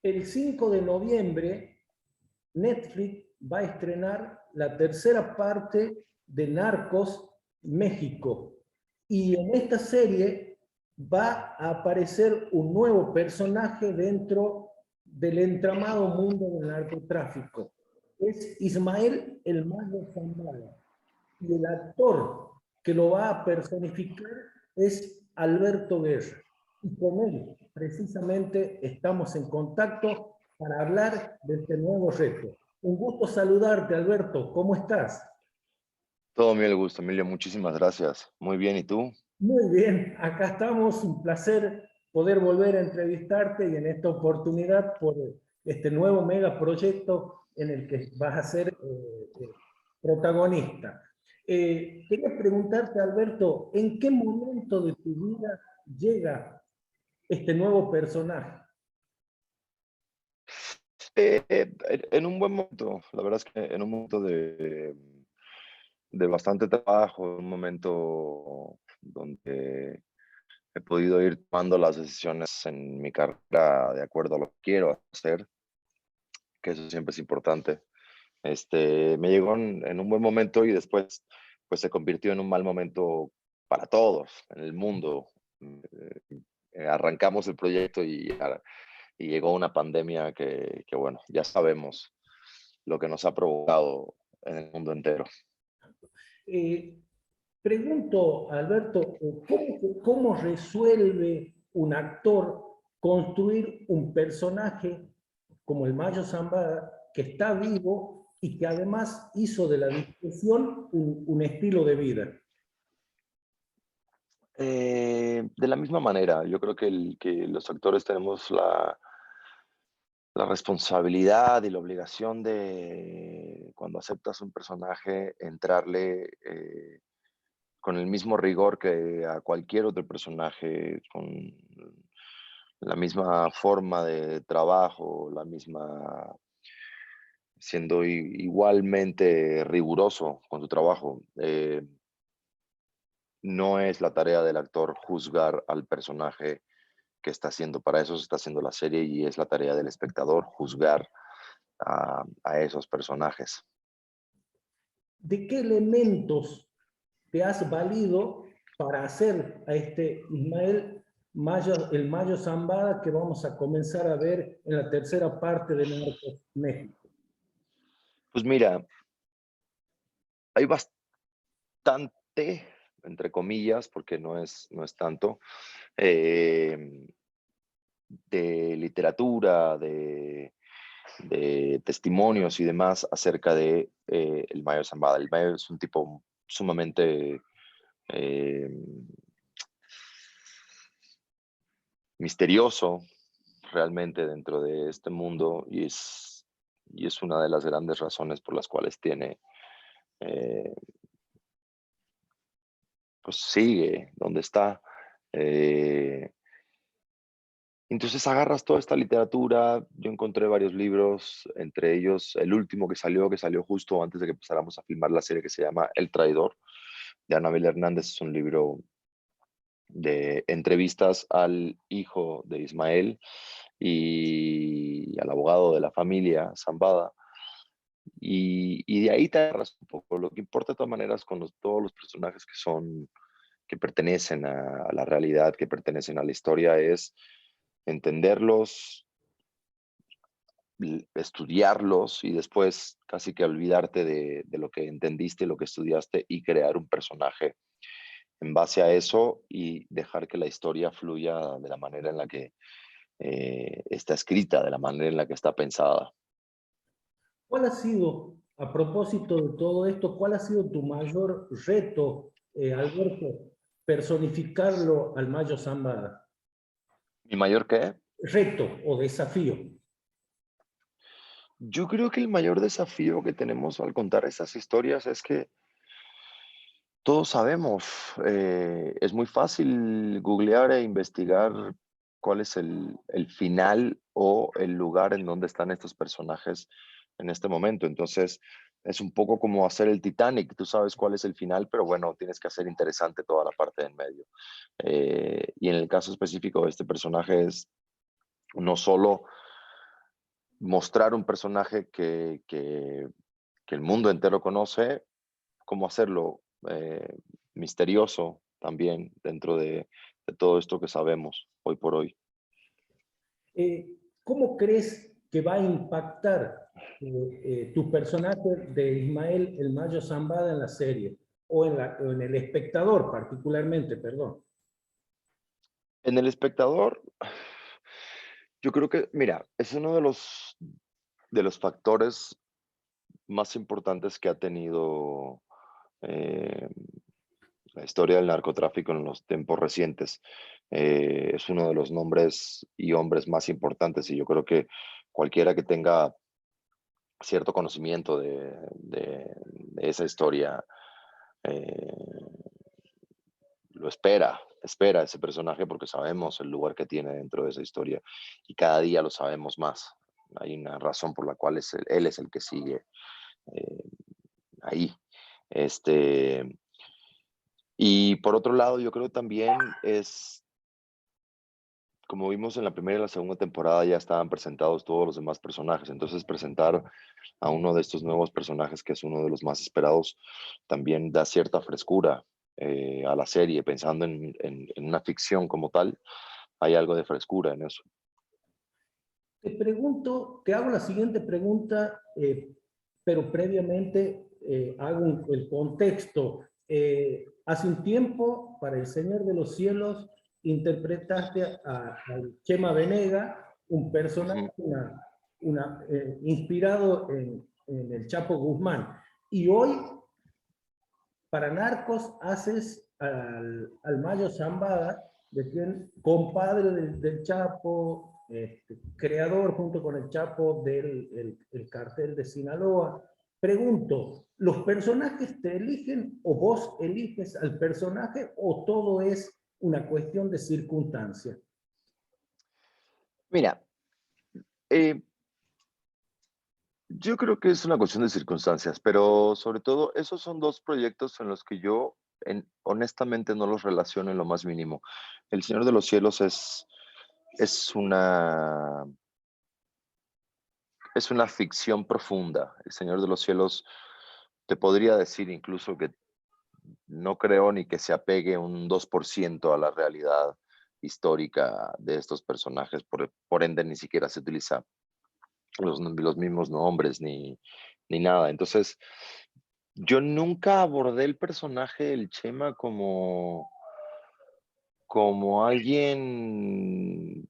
El 5 de noviembre, Netflix va a estrenar la tercera parte de Narcos México. Y en esta serie va a aparecer un nuevo personaje dentro del entramado mundo del narcotráfico. Es Ismael El Mayo Zambada. Y el actor que lo va a personificar es Alberto Guerra. Y con él, precisamente, estamos en contacto para hablar de este nuevo reto. Un gusto saludarte, Alberto. ¿Cómo estás? Todo mío el gusto, Emilio. Muchísimas gracias. Muy bien, ¿y tú? Muy bien, acá estamos. Un placer poder volver a entrevistarte y en esta oportunidad por este nuevo megaproyecto en el que vas a ser protagonista. Quería preguntarte, Alberto, ¿en qué momento de tu vida llega este nuevo personaje? En un buen momento, la verdad es que en un momento de bastante trabajo, en un momento donde he podido ir tomando las decisiones en mi carrera de acuerdo a lo que quiero hacer, que eso siempre es importante. Me llegó en un buen momento y después pues se convirtió en un mal momento para todos en el mundo. Arrancamos el proyecto y llegó una pandemia que, bueno, ya sabemos lo que nos ha provocado en el mundo entero. Eh, Pregunto, Alberto, ¿cómo resuelve un actor construir un personaje como el Mayo Zambada que está vivo y que además hizo de la discusión un estilo de vida? De la misma manera, yo creo que los actores tenemos la responsabilidad y la obligación de, cuando aceptas un personaje, entrarle con el mismo rigor que a cualquier otro personaje, con la misma forma de trabajo, la misma, siendo igualmente riguroso con su trabajo. No es la tarea del actor juzgar al personaje que está haciendo, para eso se está haciendo la serie y es la tarea del espectador juzgar a esos personajes. ¿De qué elementos te has valido para hacer a este Ismael Mayo, el Mayo Zambada que vamos a comenzar a ver en la tercera parte de Narcos México? Pues mira, hay bastante, entre comillas, porque no es tanto, eh, de literatura, de testimonios y demás acerca de el Mayo Zambada. El Mayo es un tipo sumamente eh, misterioso realmente dentro de este mundo y es una de las grandes razones por las cuales tiene, eh, pues sigue donde está. Eh, entonces agarras toda esta literatura, yo encontré varios libros, entre ellos el último que salió justo antes de que empezáramos a filmar la serie, que se llama El Traidor, de Anabel Hernández. Es un libro de entrevistas al hijo de Ismael y al abogado de la familia, Zambada. Y de ahí te agarras un poco. Lo que importa de todas maneras con todos los personajes que pertenecen a la realidad, que pertenecen a la historia, es entenderlos, estudiarlos y después casi que olvidarte de lo que entendiste y lo que estudiaste y crear un personaje en base a eso y dejar que la historia fluya de la manera en la que está escrita, de la manera en la que está pensada. ¿Cuál ha sido, a propósito de todo esto, cuál ha sido tu mayor reto, Alberto, personificarlo al Mayo Zambada? ¿Mi mayor qué? Reto o desafío. Yo creo que el mayor desafío que tenemos al contar esas historias es que todos sabemos, es muy fácil googlear e investigar cuál es el final o el lugar en donde están estos personajes en este momento. Entonces, es un poco como hacer el Titanic. Tú sabes cuál es el final, pero bueno, tienes que hacer interesante toda la parte de en medio. Y en el caso específico de este personaje es no solo mostrar un personaje que el mundo entero conoce, cómo hacerlo misterioso también dentro de todo esto que sabemos hoy por hoy. ¿Cómo crees que va a impactar tu personaje de Ismael El Mayo Zambada en la serie? O en el espectador particularmente, perdón. En el espectador, yo creo que, mira, es uno de los factores más importantes que ha tenido eh, la historia del narcotráfico en los tiempos recientes. Es uno de los nombres y hombres más importantes y yo creo que cualquiera que tenga cierto conocimiento de esa historia eh, lo espera ese personaje porque sabemos el lugar que tiene dentro de esa historia y cada día lo sabemos más. Hay una razón por la cual él es el que sigue eh, ahí. Este, y por otro lado, yo creo también es, como vimos en la primera y la segunda temporada, ya estaban presentados todos los demás personajes. Entonces, presentar a uno de estos nuevos personajes, que es uno de los más esperados, también da cierta frescura a la serie, pensando en una ficción como tal, hay algo de frescura en eso. Te pregunto, te hago la siguiente pregunta, pero previamente hago el contexto. Hace un tiempo, para El Señor de los Cielos, interpretaste a Chema Venega, un personaje inspirado en el Chapo Guzmán. Y hoy, para Narcos, haces al Mayo Zambada, de quien, compadre del Chapo, creador junto con el Chapo del el cartel de Sinaloa. Pregunto, ¿los personajes te eligen o vos eliges al personaje o todo es una cuestión de circunstancia? Mira, eh, yo creo que es una cuestión de circunstancias, pero sobre todo esos son dos proyectos en los que yo honestamente no los relaciono en lo más mínimo. El Señor de los Cielos es una, es una ficción profunda. El Señor de los Cielos te podría decir incluso que no creo ni que se apegue un 2% a la realidad histórica de estos personajes, por ende ni siquiera se utiliza los mismos nombres ni nada. Entonces, yo nunca abordé el personaje del Chema como alguien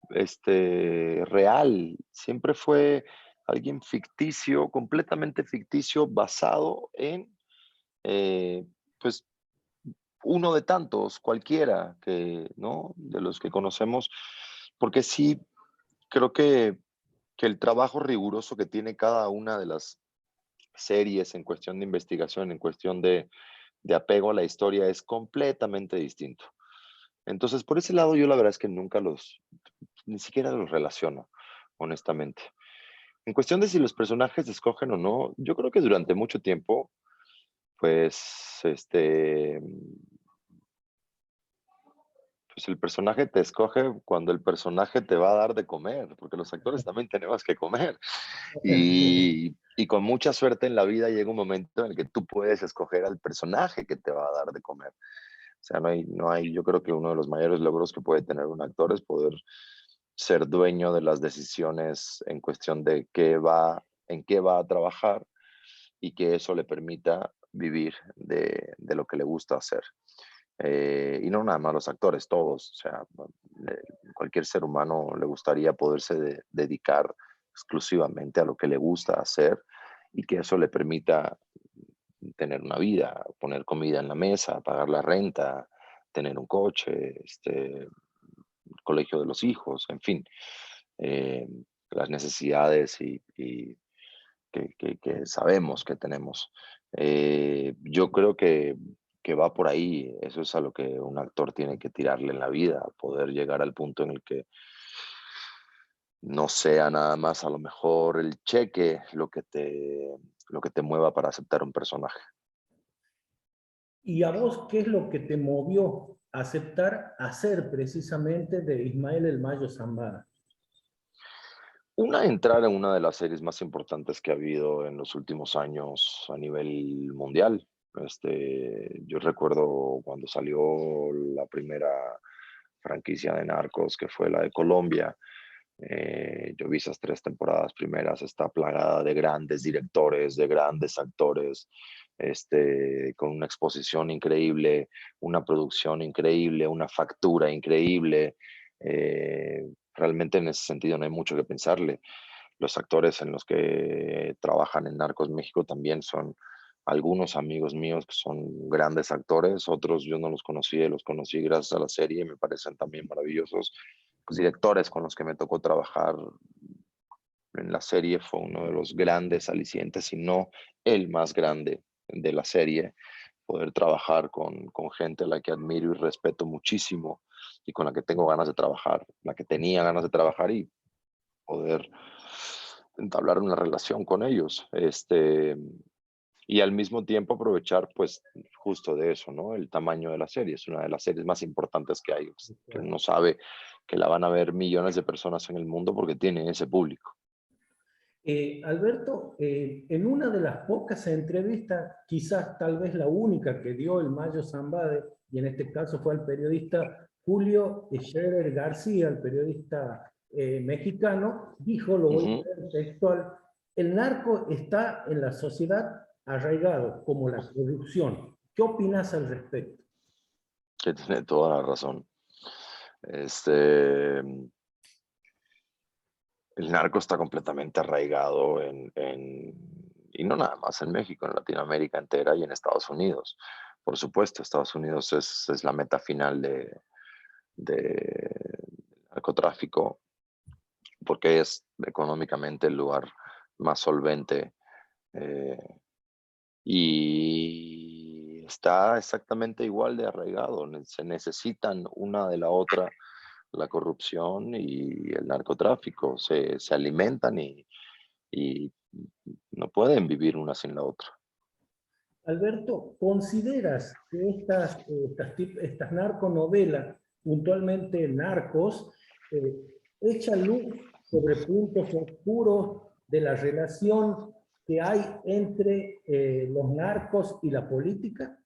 real. Siempre fue alguien ficticio, completamente ficticio, basado en, eh, pues, uno de tantos, cualquiera que, ¿no? De los que conocemos, porque sí creo que el trabajo riguroso que tiene cada una de las series en cuestión de investigación, en cuestión de apego a la historia, es completamente distinto. Entonces, por ese lado, yo la verdad es que nunca ni siquiera los relaciono, honestamente. En cuestión de si los personajes se escogen o no, yo creo que durante mucho tiempo, pues, pues el personaje te escoge cuando el personaje te va a dar de comer, porque los actores también tenemos que comer. Y con mucha suerte en la vida llega un momento en el que tú puedes escoger al personaje que te va a dar de comer. O sea, no hay, yo creo que uno de los mayores logros que puede tener un actor es poder ser dueño de las decisiones en cuestión de en qué va a trabajar y que eso le permita vivir de lo que le gusta hacer. Y no nada más los actores, todos. O sea, cualquier ser humano le gustaría poderse dedicar exclusivamente a lo que le gusta hacer y que eso le permita tener una vida, poner comida en la mesa, pagar la renta, tener un coche, el colegio de los hijos, en fin, eh, las necesidades y que sabemos que tenemos. Yo creo que va por ahí, eso es a lo que un actor tiene que tirarle en la vida, poder llegar al punto en el que no sea nada más a lo mejor el cheque lo que te mueva para aceptar un personaje. ¿Y a vos qué es lo que te movió a aceptar hacer precisamente de Ismael El Mayo Zambada? Entrar en una de las series más importantes que ha habido en los últimos años a nivel mundial. Yo recuerdo cuando salió la primera franquicia de Narcos, que fue la de Colombia. Yo vi esas 3 temporadas primeras, está plagada de grandes directores, de grandes actores, con una exposición increíble, una producción increíble, una factura increíble. Realmente en ese sentido no hay mucho que pensarle. Los actores en los que trabajan en Narcos México también son algunos amigos míos que son grandes actores, otros yo no los conocía, los conocí gracias a la serie y me parecen también maravillosos. Los directores con los que me tocó trabajar en la serie fue uno de los grandes alicientes, si no el más grande de la serie, poder trabajar con gente a la que admiro y respeto muchísimo y con la que tengo ganas de trabajar, la que tenía ganas de trabajar y poder entablar una relación con ellos. Y al mismo tiempo aprovechar, pues, justo de eso, ¿no? El tamaño de la serie. Es una de las series más importantes que hay, pues, que uno sabe que la van a ver millones de personas en el mundo porque tiene ese público. Alberto, en una de las pocas entrevistas, quizás tal vez la única que dio el Mayo Zambade, y en este caso fue al periodista Julio Scherer García, el periodista mexicano, dijo, lo voy a Ujú. leer textual: el narco está en la sociedad arraigado, como la corrupción. ¿Qué opinas al respecto? Que tiene toda la razón. Este, el narco está completamente arraigado y no nada más en México, en Latinoamérica entera y en Estados Unidos. Por supuesto, Estados Unidos es la meta final de narcotráfico porque es económicamente el lugar más solvente, eh, y está exactamente igual de arraigado. Se necesitan una de la otra, la corrupción y el narcotráfico. Se alimentan y no pueden vivir una sin la otra. Alberto, ¿consideras que estas narconovelas, puntualmente Narcos, eh, echan luz sobre puntos oscuros de la relación que hay entre los narcos y la política?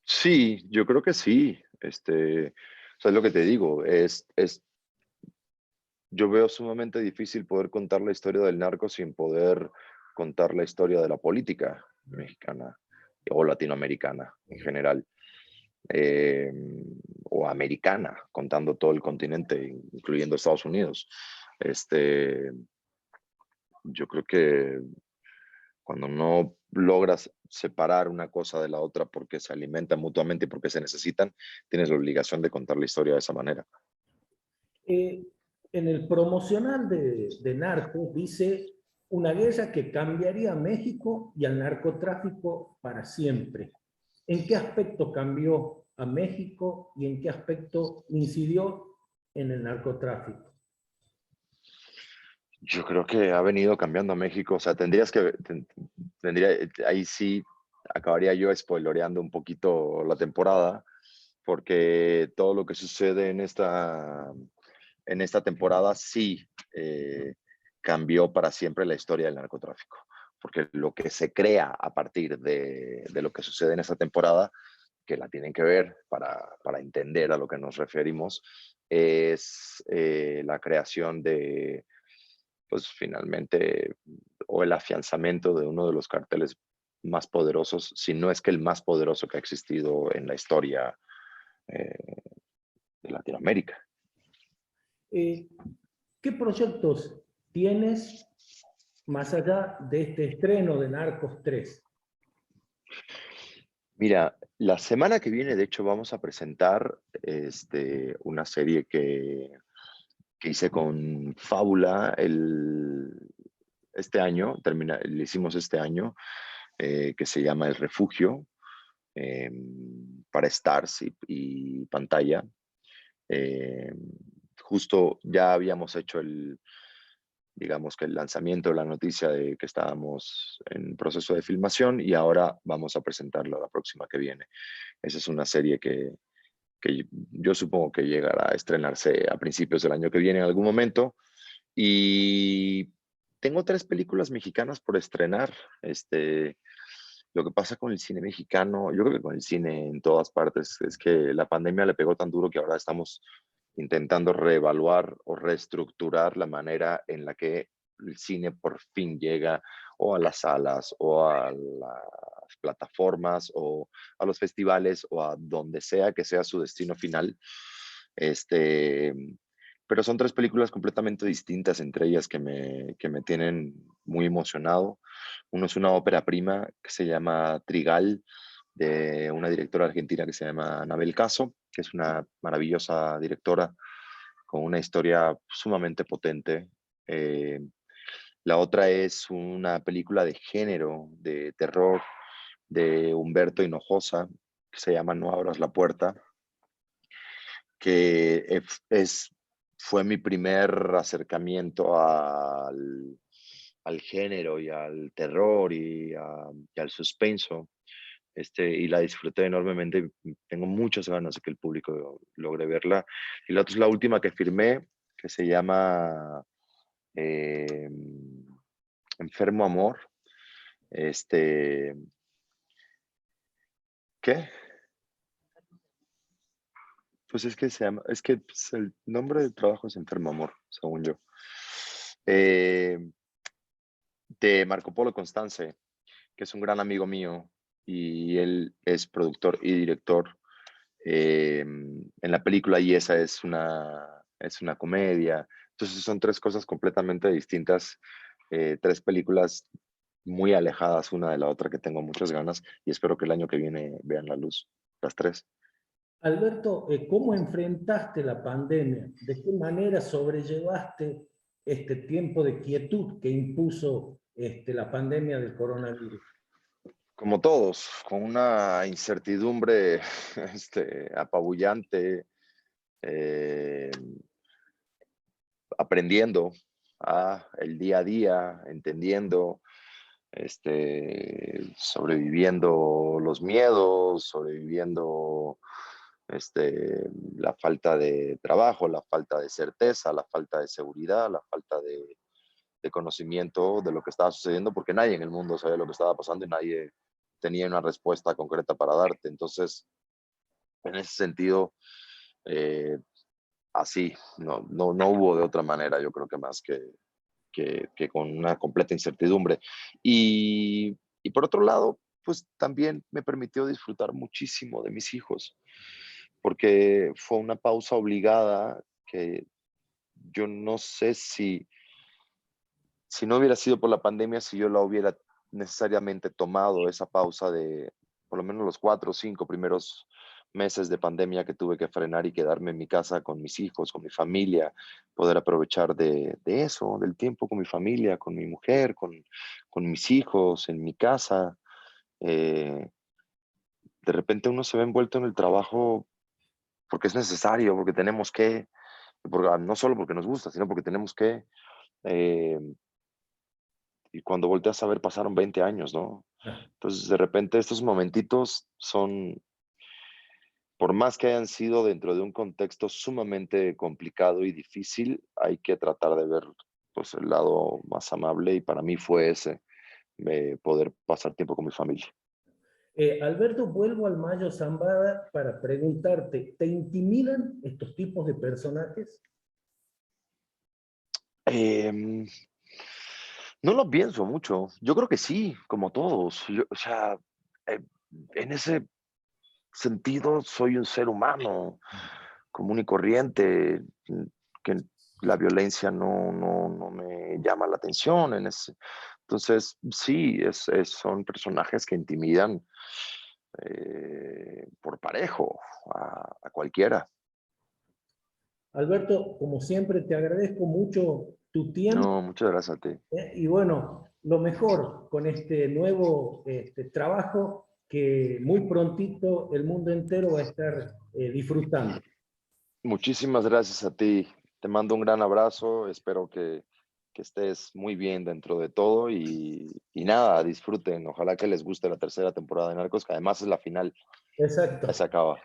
Sí, yo creo que sí. O sea, es lo que te digo, yo veo sumamente difícil poder contar la historia del narco sin poder contar la historia de la política mexicana o latinoamericana en general, eh, o americana, contando todo el continente, incluyendo Estados Unidos. Este, yo creo que cuando no logras separar una cosa de la otra porque se alimentan mutuamente y porque se necesitan, tienes la obligación de contar la historia de esa manera. Eh, en el promocional de Narcos dice una guerra que cambiaría a México y al narcotráfico para siempre. ¿En qué aspecto cambió a México y en qué aspecto incidió en el narcotráfico? Yo creo que ha venido cambiando a México. O sea, ahí sí acabaría yo spoiloreando un poquito la temporada, porque todo lo que sucede en esta temporada sí, cambió para siempre la historia del narcotráfico. Porque lo que se crea a partir de lo que sucede en esta temporada, que la tienen que ver para entender a lo que nos referimos, es la creación de, pues finalmente, o el afianzamiento de uno de los carteles más poderosos, si no es que el más poderoso que ha existido en la historia, eh, de Latinoamérica. Eh, ¿Qué proyectos tienes más allá de este estreno de Narcos 3? Mira, la semana que viene, de hecho, vamos a presentar una serie que hice con Fábula este año, le hicimos este año, que se llama El Refugio, eh, para Stars y Pantalla. Eh, Justo ya habíamos hecho digamos que el lanzamiento de la noticia de que estábamos en proceso de filmación y ahora vamos a presentarla la próxima que viene. Esa es una serie que yo supongo que llegará a estrenarse a principios del año que viene en algún momento. Y tengo 3 películas mexicanas por estrenar. Lo que pasa con el cine mexicano, yo creo que con el cine en todas partes, es que la pandemia le pegó tan duro que ahora estamos intentando reevaluar o reestructurar la manera en la que el cine por fin llega o a las salas o a las plataformas o a los festivales o a donde sea que sea su destino final. Este, pero son 3 películas completamente distintas entre ellas que me tienen muy emocionado. Uno es una ópera prima que se llama Trigal, de una directora argentina que se llama Anabel Caso, que es una maravillosa directora con una historia sumamente potente. Eh, la otra es una película de género, de terror, de Humberto Hinojosa, que se llama No abras la puerta, que fue mi primer acercamiento al género y al terror y al suspenso. Y la disfruté enormemente. Tengo muchas ganas de que el público logre verla. Y la otra es la última que firmé, que se llama eh, Enfermo Amor. Este, ¿Qué? Pues es que se llama, es que pues, el nombre del trabajo es Enfermo Amor, según yo. Eh, de Marco Polo Constance, que es un gran amigo mío y él es productor y director en la película, y esa es una comedia. Entonces son 3 cosas completamente distintas, 3 películas muy alejadas una de la otra que tengo muchas ganas y espero que el año que viene vean la luz, las 3. Alberto, ¿cómo enfrentaste la pandemia? ¿De qué manera sobrellevaste este tiempo de quietud que impuso la pandemia del coronavirus? Como todos, con una incertidumbre apabullante, eh, aprendiendo el día a día, entendiendo, sobreviviendo los miedos, sobreviviendo la falta de trabajo, la falta de certeza, la falta de seguridad, la falta de conocimiento de lo que estaba sucediendo, porque nadie en el mundo sabía lo que estaba pasando y nadie tenía una respuesta concreta para darte. Entonces, en ese sentido, eh, así, no hubo de otra manera, yo creo que más que con una completa incertidumbre. Y por otro lado, pues también me permitió disfrutar muchísimo de mis hijos, porque fue una pausa obligada que yo no sé si no hubiera sido por la pandemia, si yo la hubiera necesariamente tomado esa pausa de por lo menos los 4 o 5 primeros meses de pandemia que tuve que frenar y quedarme en mi casa con mis hijos, con mi familia, poder aprovechar de eso, del tiempo con mi familia, con mi mujer, con mis hijos, en mi casa. Eh, de repente uno se ve envuelto en el trabajo porque es necesario, porque tenemos que, no solo porque nos gusta, sino porque tenemos que. eh, y cuando volteas a ver pasaron 20 años, ¿no? Entonces, de repente estos momentitos son, por más que hayan sido dentro de un contexto sumamente complicado y difícil, hay que tratar de ver pues el lado más amable y para mí fue ese, poder pasar tiempo con mi familia. Alberto, vuelvo al Mayo Zambada para preguntarte, ¿te intimidan estos tipos de personajes? Em, no lo pienso mucho, yo creo que sí, como todos. O sea, eh, en ese sentido soy un ser humano común y corriente, que la violencia no me llama la atención. Entonces, sí, son personajes que intimidan por parejo a cualquiera. Alberto, como siempre, te agradezco mucho tu tiempo, No, muchas gracias a ti. y bueno, lo mejor con este nuevo trabajo que muy prontito el mundo entero va a estar disfrutando. Muchísimas gracias a ti. Te mando un gran abrazo. Espero que estés muy bien dentro de todo y nada, disfruten. Ojalá que les guste la tercera temporada de Narcos, que además es la final. Ya Exacto. se acaba.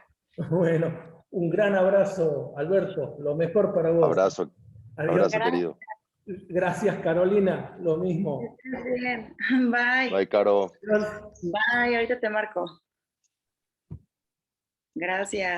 Bueno, Un gran abrazo, Alberto. Lo mejor para vos. Abrazo, Adiós. abrazo querido. Gracias, Carolina. Lo mismo. Muy bien. Bye. Bye, Caro. Adiós. Bye, ahorita te marco. Gracias.